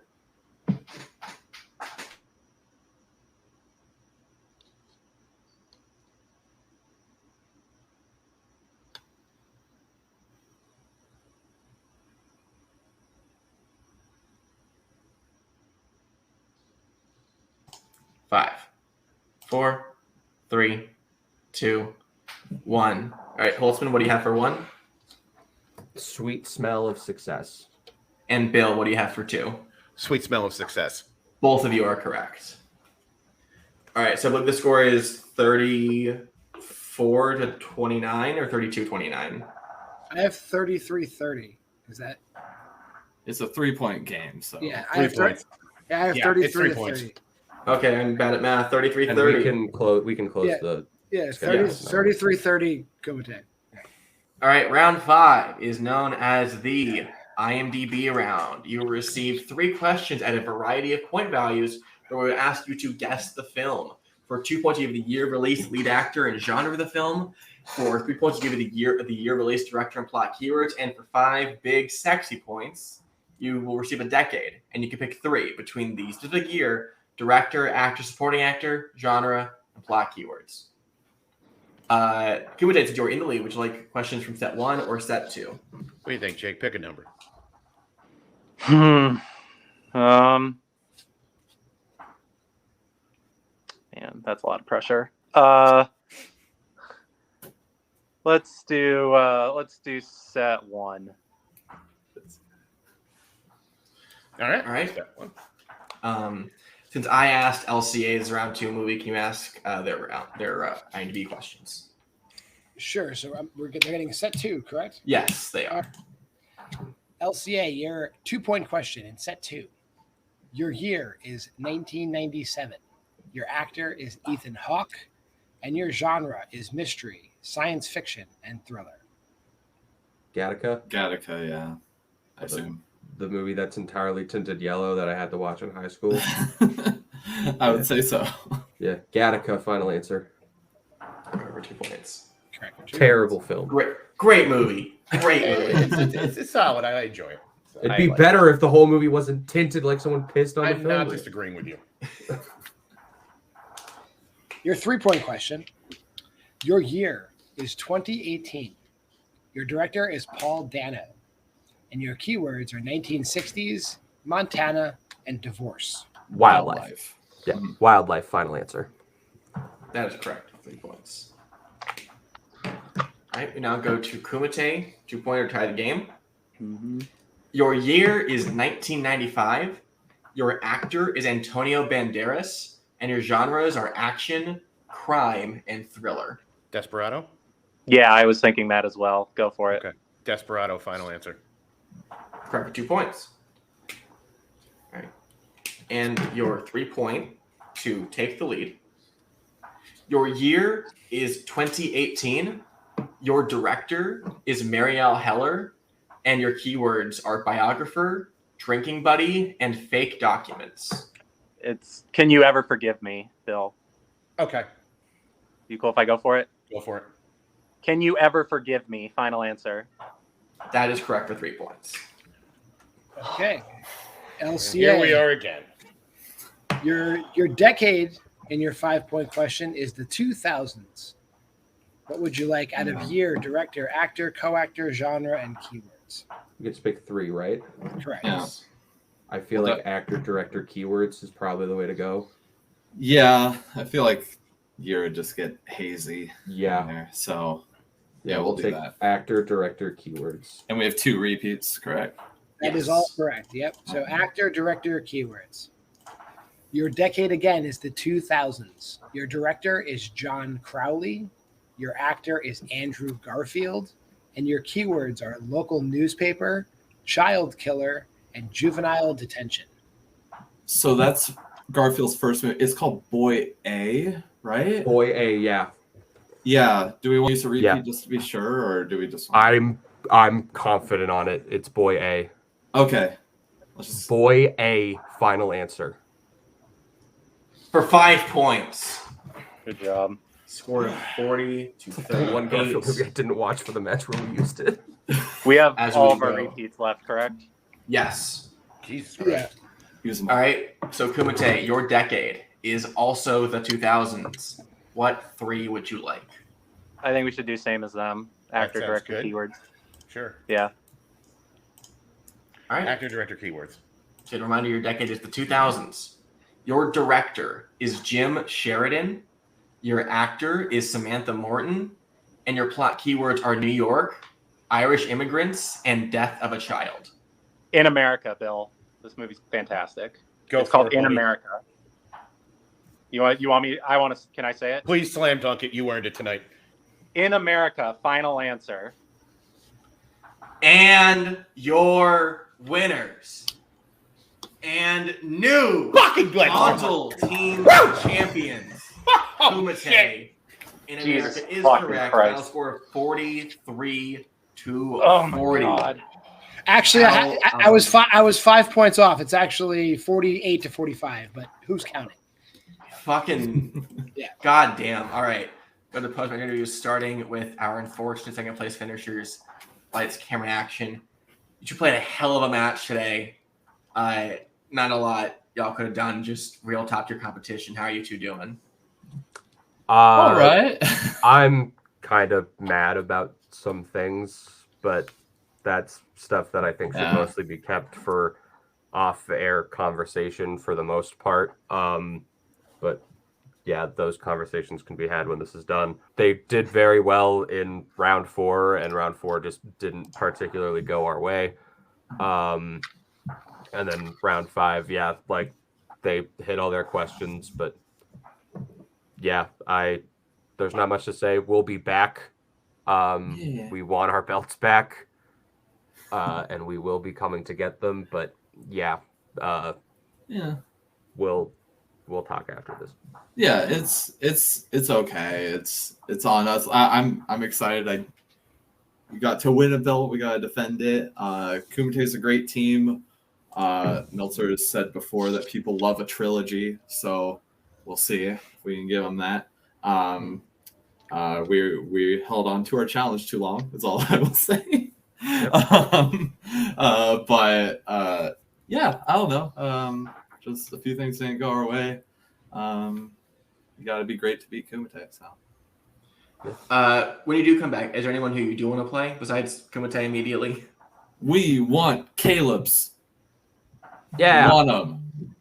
Five, 4, 3, 2, 1. All right, Holtzman, what do you have for 1? Sweet smell of success. And Bill, what do you have for 2? Sweet smell of success. Both of you are correct. All right, so look, the score is 34 to 29 or 32-29. I have 33-30. Is that? It's a 3-point game, so Yeah, I 3 have points. Yeah, I have Yeah, 33 it's 3 to points. 30. Okay, I'm bad at math. 33-30. And we can close Yeah. the. Yeah, Schedule. 33-30. Kumite. All right, round 5 is known as the IMDb round. You will receive 3 questions at a variety of point values where we will ask you to guess the film. For 2 points, you give the year of release, lead actor, and genre of the film. For 3 points, you give it the year release, director, and plot keywords. And for 5 big sexy points, you will receive a decade. And you can pick 3 between the specific year, director, actor, supporting actor, genre, and plot keywords. Kumite, since you're in the lead, would you like questions from set 1 or set 2? What do you think, Jake? Pick a number. Man, that's a lot of pressure. Let's do set 1. All right. All right. Step 1. Since I asked LCA's round 2 movie, can you ask their IMDb questions? Sure. So they're getting set 2, correct? Yes, they are. LCA, your 2-point question in set 2. Your year is 1997. Your actor is Ethan Hawke, and your genre is mystery, science fiction, and thriller. Gattaca, Gattaca, yeah. I assume. the movie that's entirely tinted yellow that I had to watch in high school. I would say so. Yeah, Gattaca, final answer. For 2 points. Correct. Terrible film. Great movie. Great movie. It's solid. I enjoy it. So It'd be better if the whole movie wasn't tinted like someone pissed on the I'm film. not disagreeing with you. Your 3-point question. Your year is 2018. Your director is Paul Dano. And your keywords are 1960s, Montana, and divorce. Wildlife. Yeah, wildlife, final answer. That is correct. 3 points. All right, we now go to Kumite. 2-pointer tie the game. Mm-hmm. Your year is 1995. Your actor is Antonio Banderas. And your genres are action, crime, and thriller. Desperado? Yeah, I was thinking that as well. Go for it. Okay. Desperado, final answer. Correct for 2 points. All right. And your 3-point to take the lead. Your year is 2018. Your director is Marielle Heller. And your keywords are biographer, drinking buddy, and fake documents. It's Can You Ever Forgive Me, Bill? Okay. You cool if I go for it? Go for it. Can You Ever Forgive Me? Final answer. That is correct for 3 points. Okay. LCA. Here we are again. Your decade in your 5-point question is the 2000s. What would you like out of year, director, actor, co-actor, genre, and keywords? You get to pick 3, right? Correct. Yeah. I feel like actor, director, keywords is probably the way to go. Yeah, I feel like year would just get hazy Yeah. in there. So, Yeah, we'll we'll do take that. actor, director, keywords. And we have 2 repeats, correct? That is all correct. Yep. So actor, director, keywords. Your decade again is the 2000s. Your director is John Crowley. Your actor is Andrew Garfield. And your keywords are local newspaper, child killer, and juvenile detention. So that's Garfield's first movie. It's called Boy A, right? Boy A, yeah. Yeah. Do we want to use a repeat Yeah. just to be sure, or do we just? I'm confident on it. It's boy A. Okay. Let's just. Boy A. Final answer. For 5 points. Good job. Score of 40 to The one Garfield 38. movie I didn't watch for the match where we used it. We have As all we of our go. repeats left, correct? Yes. Jesus Yeah. Christ. Use them. All right. So Kumite, your decade is also the 2000s. What 3 would you like? I think we should do same as them. Actor, sounds director, good. keywords. Sure. Yeah. All right. Actor, director, keywords. So a reminder, your decade is the 2000s. Your director is Jim Sheridan. Your actor is Samantha Morton. And your plot keywords are New York, Irish immigrants, and death of a child. In America, Bill. This movie's fantastic. Go It's for called it, In buddy. America. You want me? I want to. Can I say it? Please slam dunk it. You earned it tonight. In America. Final answer. And your winners and new Fucking Glenn. Model Team Champions, Kumite in Jesus America is fucking correct. Christ. Final score of 43 to Oh my 40. god. Actually, I was 5 points off. It's actually 48 to 45, but who's counting? Fucking Yeah. goddamn. All right. Go to post-match interviews starting with our unfortunate second place finishers. Lights, camera, action. You two played a hell of a match today. Not a lot y'all could have done. Just real top tier competition. How are you two doing? All right. I'm kind of mad about some things, but that's stuff that I think should Yeah. mostly be kept for off-air conversation for the most part. But yeah, those conversations can be had when this is done. They did very well in round 4, and round 4 just didn't particularly go our way. And then round 5, yeah, like they hit all their questions, but yeah, there's not much to say. We'll be back. Yeah. We want our belts back, and we will be coming to get them. But yeah, Yeah. we'll talk after this. Yeah, it's okay. It's on us. I'm excited. We got to win a belt. We got to defend it. Kumite is a great team. Meltzer has said before that people love a trilogy, so we'll see if we can give them that. We held on to our challenge too long. That's all I will say. Yep. Yeah, I don't know. Just a few things didn't go our way. You got to be great to beat Kumite. So When you do come back, is there anyone who you do want to play besides Kumite immediately? we want Caleb's. Yeah, Want them.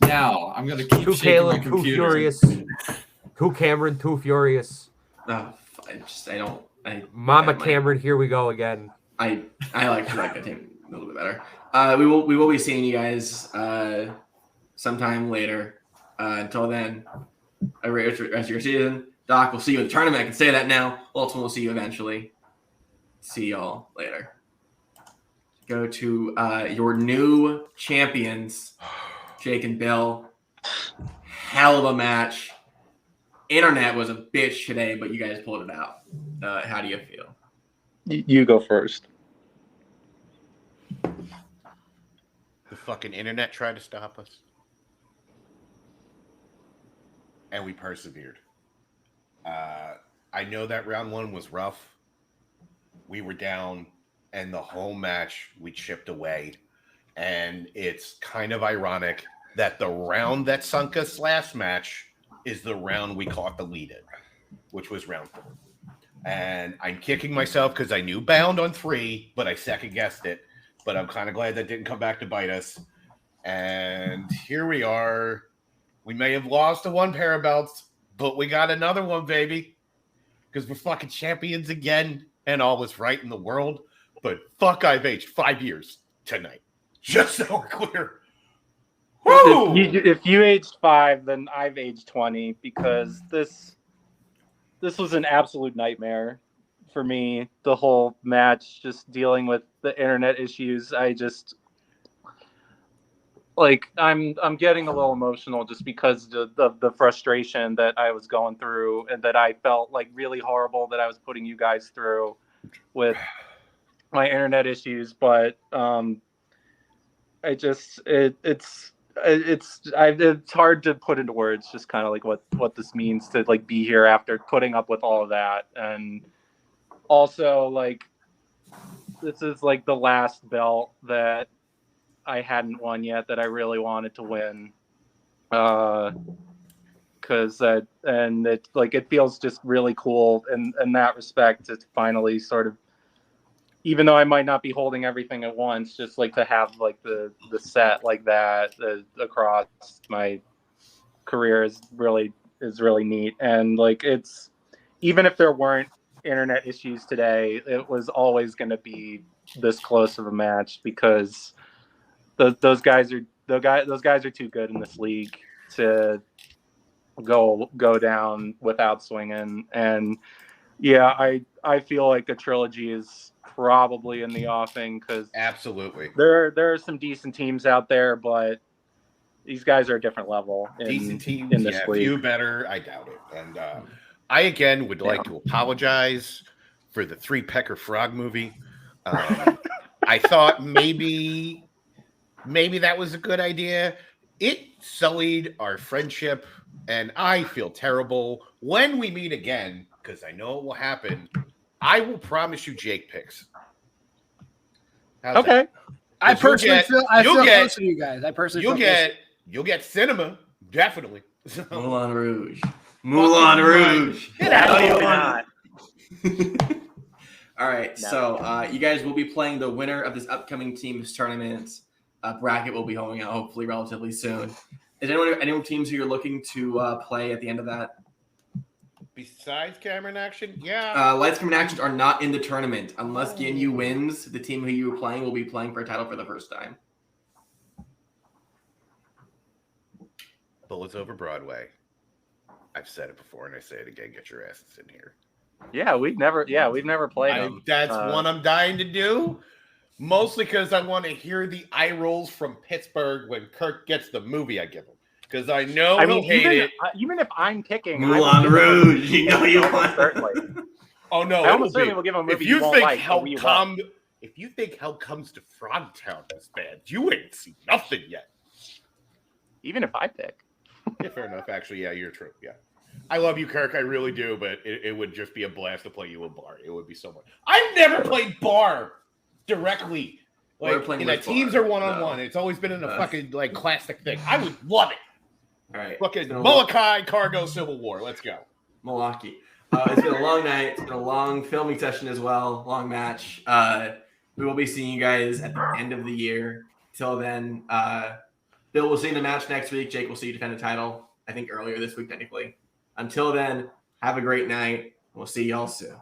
Now I'm gonna keep too shaking my Caleb, too computer. furious. Too Cameron, too furious. I don't. Mama Yeah, Cameron, here we go again. I like that team a little bit better. We will be seeing you guys sometime later. Until then, rest of your season. Doc, we'll see you in the tournament. I can say that now. Ultimately, we'll see you eventually. See y'all later. Go to your new champions, Jake and Bill. Hell of a match. Internet was a bitch today, but you guys pulled it out. How do you feel? You go first. The fucking internet tried to stop us. And we persevered. I know that round 1 was rough. We were down, and the whole match we chipped away. And it's kind of ironic that the round that sunk us last match is the round we caught the lead in, which was round 4. And I'm kicking myself because I knew bound on 3, but I second guessed it. But I'm kind of glad that didn't come back to bite us. And here we are. We may have lost the 1 pair of belts, but we got another one, baby. Because we're fucking champions again, and all was right in the world. But fuck, I've aged 5 years tonight. Just so we're clear. Woo! If you aged 5, then I've aged 20 because this was an absolute nightmare for me. The whole match, just dealing with the internet issues. like I'm getting a little emotional just because the frustration that I was going through and that I felt like really horrible that I was putting you guys through with my internet issues. But it's hard to put into words just kind of like what this means to like be here after putting up with all of that. And also like this is like the last belt that I hadn't won yet that I really wanted to win. Because and it like it feels just really cool in that respect to finally sort of, even though I might not be holding everything at once, just like to have like the set like that across my career is really neat. And like it's, even if there weren't internet issues today, it was always going to be this close of a match because those guys are too good in this league to go down without swinging. And yeah, I feel like a trilogy is probably in the offing because Absolutely. there are some decent teams out there, but these guys are a different level Decent teams, in this yeah, league. few better. I doubt it. And I again would like to apologize for the Three Pecker Frog movie. I thought maybe that was a good idea. It sullied our friendship, and I feel terrible. When we meet again, because I know it will happen, I will promise you Jake picks. How's Okay. that? I personally feel close to you guys. You'll get cinema, definitely. So, Moulin Rouge. Moulin Rouge. Get out of not. All right, No. so you guys will be playing the winner of this upcoming team's tournament. Bracket will be going out hopefully relatively soon. Is anyone teams who you're looking to play at the end of that? besides Cameron Action, yeah. Lights, Camera, and Actions are not in the tournament. Unless Ginyu wins, the team who you are playing will be playing for a title for the first time. Bullets over Broadway. I've said it before and I say it again. Get your asses in here. Yeah, we've never played them. That's one I'm dying to do. Mostly because I want to hear the eye rolls from Pittsburgh when Kirk gets the movie I give him. Because I know he'll hate it. Even if I'm picking Moulin Rouge, you know you want. Certainly. Oh no! I almost certainly will give him a movie. If you think like, if you think Hell Comes to Frogtown is bad, you ain't seen nothing yet. Even if I pick. Yeah, fair enough. Actually, yeah, you're true. Yeah. I love you, Kirk. I really do, but it would just be a blast to play you a bar. It would be so much. I've never played bar directly. Like, teams are one-on-one. No. It's always been in a fucking, like, classic thing. I would love it. All right. Fucking Molokai, Cargo, Civil War. Let's go. Milwaukee. It's been a long night. It's been a long filming session as well. Long match. We will be seeing you guys at the end of the year. Till then, Bill will see you in the match next week. Jake will see you defend the title, I think earlier this week, technically. Until then, have a great night. We'll see y'all soon.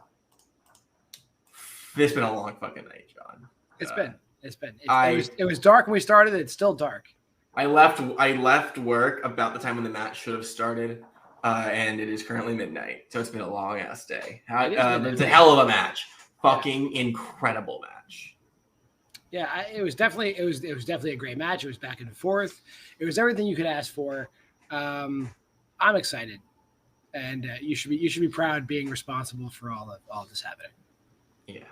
It's been a long fucking night, John. It was dark when we started. It's still dark. I left work about the time when the match should have started, and it is currently midnight. So it's been a long ass day. It's a hell of a match. Fucking incredible match. Yeah, it was definitely a great match. It was back and forth. It was everything you could ask for. I'm excited, and you should be proud being responsible for all of this happening. Yeah.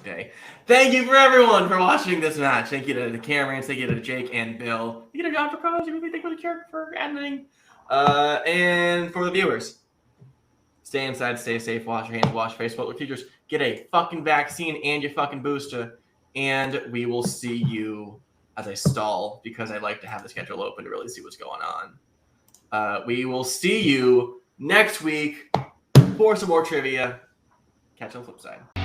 Day. Thank you for everyone for watching this match. Thank you to the Camerons. Thank you to Jake and Bill. Thank you to John for calling. Thank you to Kirk for editing. And for the viewers, stay inside, stay safe, wash your hands, wash your face. What teachers, get a fucking vaccine and your fucking booster. And we will see you as I stall because I'd like to have the schedule open to really see what's going on. We will see you next week for some more trivia. Catch you on the flip side.